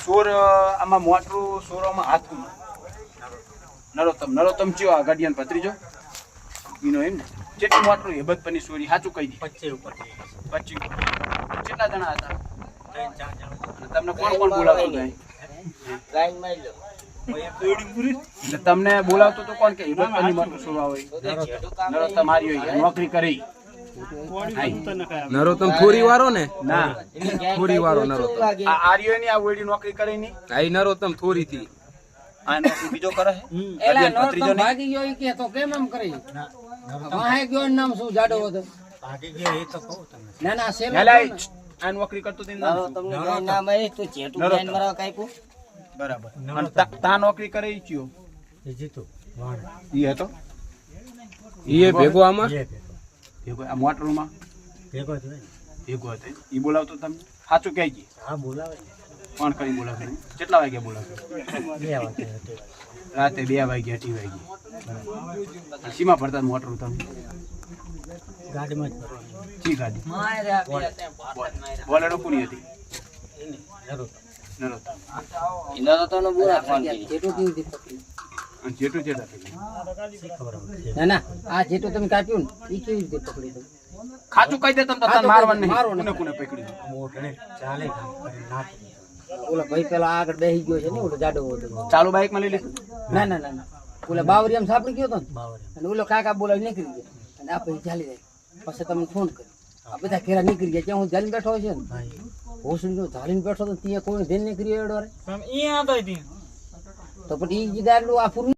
સોર આમાં મોટરું સોરોમાં હાથ નરોત્તમ ચિયો આ ગાડિયાન ભત્રીજો ઈનો એમ ને કેટલી મોટરું હેબત પની સોરી સાચું કહી દી 25 ઉપર 25 કેટલા જણા હતા 3-4 જણા તમને કોણ કોણ બોલાવતું હતું લાઈન માં લો એટલે તમને બોલાવતો તો કોણ કે હેબત પની મોટરું સોરો આવે નરોત્તમ હારી હોય નોકરી કરી નરોત્તમ થોરી વાળો ને ના થોરી વાળો નરોત્તમ આ આર્યો ની આ ઓડી નોકરી કરે ની આ નરોત્તમ થોરી થી આ નોકરી બીજો કરે એલા ગાડિયાન ભત્રીજો નોરતમ ભાગી ગયો ઈ કે તો કેમ એમ કરી વાહે ગયો નામ શું જાડો હતો ભાગી ગયો એ તો કહું તમને ના ના સેલો હેલા આ નોકરી કરતો તેનું નામ શું? તમને નામ એ તો જેટું લાઈન મારા કાઈપું બરાબર અને તા નોકરી કરે ઈ કયો એ જીતું વાણ ઈ હતો ઈ ભેગો આમાં એ ભેગો આ મોટરમાં ભેગો થયો ને. ભેગો હતો ઈ બોલાવતો તમને સાચું કહી ગઈ હા બોલાવે કોણ કરી બોલાવતો કેટલા વાગે બોલાવતો 2 વાગે હતી રાતે 2 વાગે 2:30 વાગે સીમા ભરતા મોટર તમે ગાડીમાં જ ભરવાનું ચી ગાડી માર્યા બે તે પાટણ માર્યા બોલેરો કોની હતી એને નરોત્તમ નરોત્તમ ઇના તો નો બુરા ફોન કરી જેટું કેવી રીતે પકડી અને જેટું જેટા થઈ શી ખબર હવે ના ના આ જેટું તમે કાપ્યું ને ઈ કેવી રીતે પકડી તમે ખાચું કહી દે તમે તો તને મારવાનું નહીં મારો ને. કોને પકડી મોટણે ચાલે કામ કરી નાખ ઓલા ભાઈ પેલા આગળ બેસી ગયો છે ને ઓલો જાડો હતો ચાલુ બાઈક માં લઈ લીધું ના ના ના ના ઓલા બાવરિયામ સાપડી ગયો તો ને બાવરે અને ઓલો કાકા બોલાવી નીકળી ગયા અને આ પછી ચાલી જાય પછી તમને ફોન કર્યો આ બધા ઘેરા નીકળી ગયા ત્યાં હું ચાલીને બેઠો છે ને ભાઈ હોસું જો ચાલીને બેઠો તો ત્યાં કોઈ ધ્યાન નીકળી એડો રે અહીંયા તો હતી તો પછી ઈ કીધા એટલું આ પૂરું